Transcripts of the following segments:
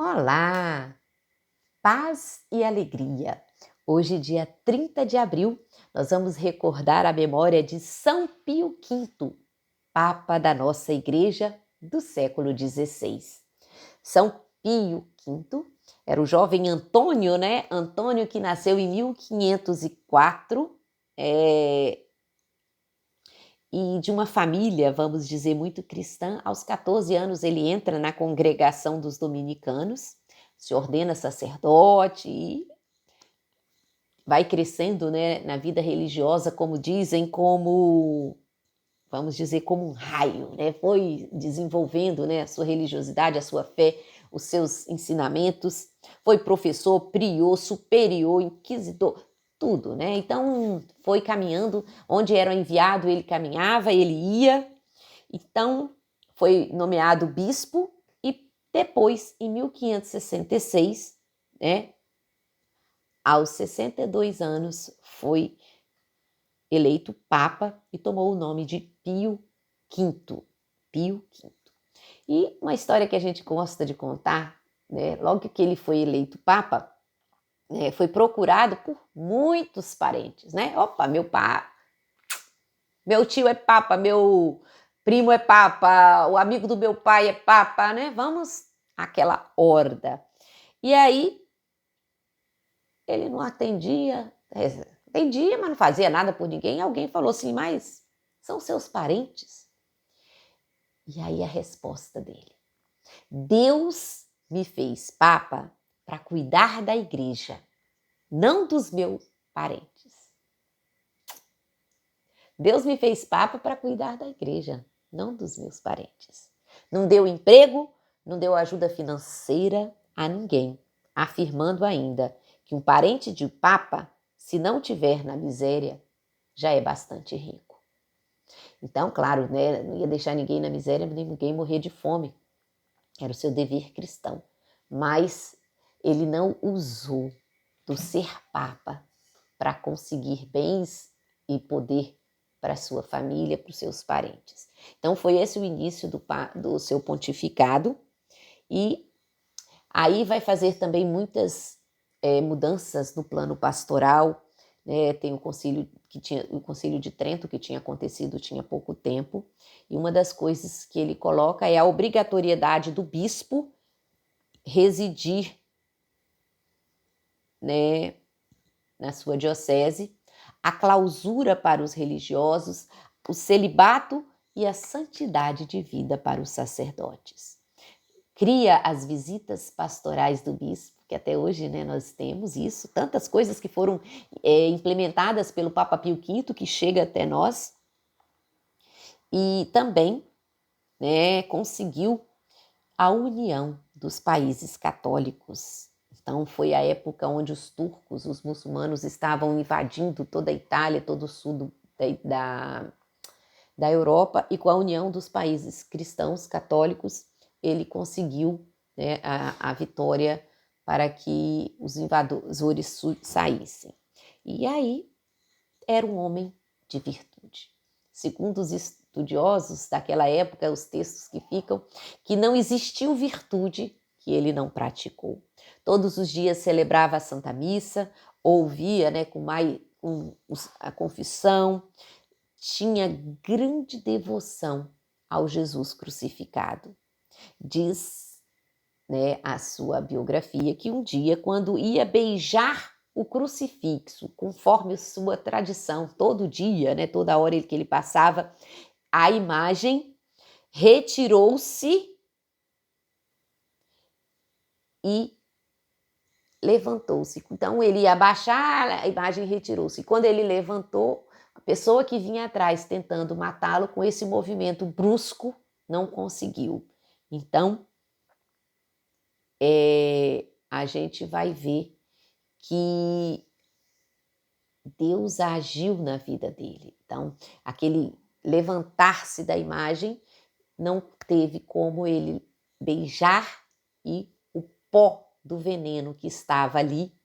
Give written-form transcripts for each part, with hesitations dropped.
Olá, paz e alegria. Hoje, dia 30 de abril, nós vamos recordar a memória de São Pio V, Papa da nossa Igreja do século XVI. São Pio V era o jovem Antônio, né? Antônio que nasceu em 1504, e de uma família, vamos dizer, muito cristã. Aos 14 anos ele entra na congregação dos dominicanos, se ordena sacerdote e vai crescendo, né, na vida religiosa, como dizem, vamos dizer, como um raio, né? Foi desenvolvendo, né, a sua religiosidade, a sua fé, os seus ensinamentos. Foi professor, prior, superior, inquisidor, tudo, né? Então foi caminhando, onde era enviado ele caminhava, ele ia. Então foi nomeado bispo e depois, em 1566, né, aos 62 anos, foi eleito Papa e tomou o nome de Pio V. Pio V. E uma história que a gente gosta de contar, né, logo que ele foi eleito Papa, foi procurado por muitos parentes, né? Opa, meu tio é Papa, meu primo é Papa, o amigo do meu pai é Papa, né? Vamos àquela horda. E aí ele não atendia, mas não fazia nada por ninguém. Alguém falou assim, mas são seus parentes? E aí a resposta dele: Deus me fez Papa para cuidar da igreja, não dos meus parentes. Deus me fez Papa para cuidar da igreja, não dos meus parentes. Não deu emprego, não deu ajuda financeira a ninguém, afirmando ainda que um parente de Papa, se não tiver na miséria, já é bastante rico. Então, claro, né, não ia deixar ninguém na miséria, nem ninguém morrer de fome. Era o seu dever cristão. Mas ele não usou do ser Papa para conseguir bens e poder para sua família, para os seus parentes. Então foi esse o início do seu pontificado, e aí vai fazer também muitas mudanças no plano pastoral, né? Tem o concílio de Trento, que tinha acontecido tinha pouco tempo, e uma das coisas que ele coloca é a obrigatoriedade do bispo residir, né, na sua diocese, a clausura para os religiosos, o celibato e a santidade de vida para os sacerdotes. Cria as visitas pastorais do bispo, que até hoje, né, nós temos isso, tantas coisas que foram implementadas pelo Papa Pio V, que chega até nós, e também, né, conseguiu a união dos países católicos. Então foi a época onde os turcos, os muçulmanos, estavam invadindo toda a Itália, todo o sul da Europa, e com a união dos países cristãos católicos, ele conseguiu, né, a vitória para que os invasores saíssem. E aí era um homem de virtude. Segundo os estudiosos daquela época, os textos que ficam, que não existiu virtude que ele não praticou. Todos os dias celebrava a Santa Missa, ouvia, né, com a confissão, tinha grande devoção ao Jesus crucificado. Diz, né, a sua biografia que um dia, quando ia beijar o crucifixo, conforme a sua tradição, todo dia, né, toda hora que ele passava, a imagem retirou-se e levantou-se. Então ele ia abaixar, a imagem retirou-se. Quando ele levantou, a pessoa que vinha atrás tentando matá-lo com esse movimento brusco não conseguiu. Então a gente vai ver que Deus agiu na vida dele. Então, aquele levantar-se da imagem não teve como ele beijar, e o pó do veneno que estava ali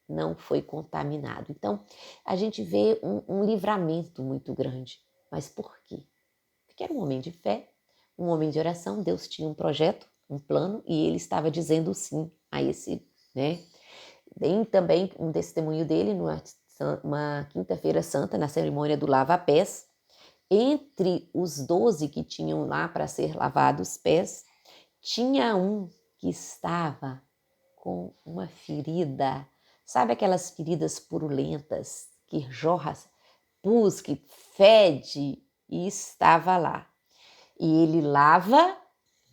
não foi contaminado. Então, a gente vê um livramento muito grande. Mas por quê? Porque era um homem de fé, um homem de oração. Deus tinha um projeto, um plano e ele estava dizendo sim a esse, né? Tem também um testemunho dele numa quinta-feira santa, na cerimônia do lava-pés. Entre os 12 que tinham lá para ser lavados os pés, tinha um que estava com uma ferida, sabe aquelas feridas purulentas que jorra pus, que fede, e estava lá. E ele lava,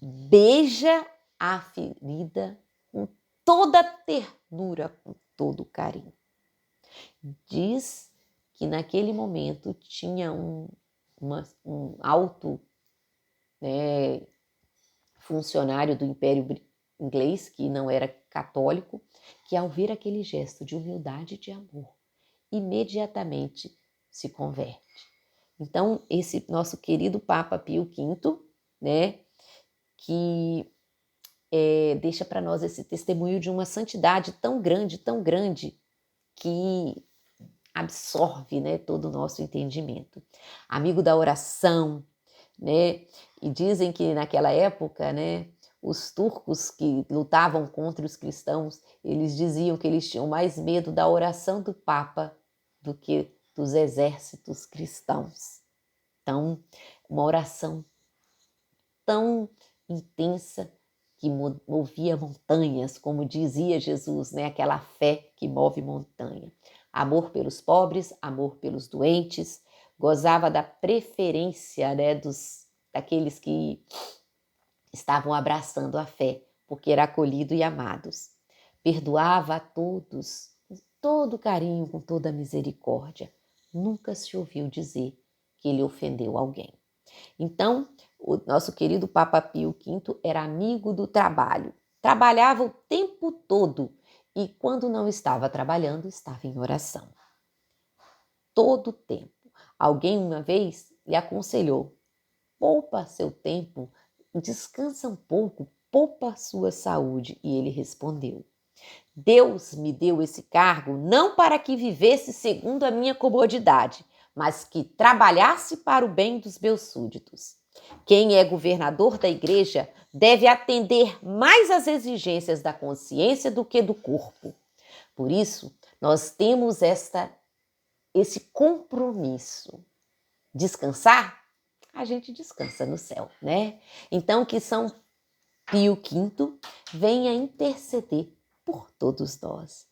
beija a ferida com toda ternura, com todo carinho. Diz que naquele momento tinha um alto, né, funcionário do Império Inglês, que não era católico, que ao ver aquele gesto de humildade e de amor, imediatamente se converte. Então, esse nosso querido Papa Pio V, né, que deixa para nós esse testemunho de uma santidade tão grande, que absorve, né, todo o nosso entendimento. Amigo da oração, né? E dizem que naquela época, né, os turcos que lutavam contra os cristãos, eles diziam que eles tinham mais medo da oração do Papa do que dos exércitos cristãos. Então, uma oração tão intensa que movia montanhas, como dizia Jesus, né? Aquela fé que move montanha. Amor pelos pobres, amor pelos doentes, gozava da preferência, né, daqueles que estavam abraçando a fé, porque era acolhido e amados. Perdoava a todos, com todo carinho, com toda misericórdia. Nunca se ouviu dizer que ele ofendeu alguém. Então, o nosso querido Papa Pio V era amigo do trabalho. Trabalhava o tempo todo e quando não estava trabalhando, estava em oração. Todo o tempo. Alguém uma vez lhe aconselhou: poupa seu tempo, descansa um pouco, poupa a sua saúde. E ele respondeu: Deus me deu esse cargo não para que vivesse segundo a minha comodidade, mas que trabalhasse para o bem dos meus súditos. Quem é governador da igreja deve atender mais às exigências da consciência do que do corpo. Por isso, nós temos esse compromisso. Descansar? A gente descansa no céu, né? Então, que São Pio V venha interceder por todos nós,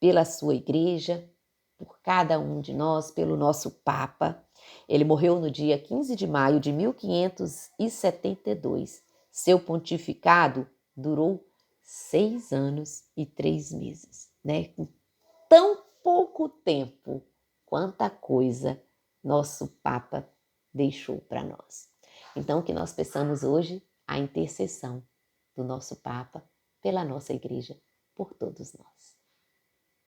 pela sua igreja, por cada um de nós, pelo nosso Papa. Ele morreu no dia 15 de maio de 1572. Seu pontificado durou 6 anos e 3 meses, né? Com tão pouco tempo, quanta coisa nosso Papa deixou para nós. Então, que nós peçamos hoje a intercessão do nosso Papa pela nossa igreja, por todos nós.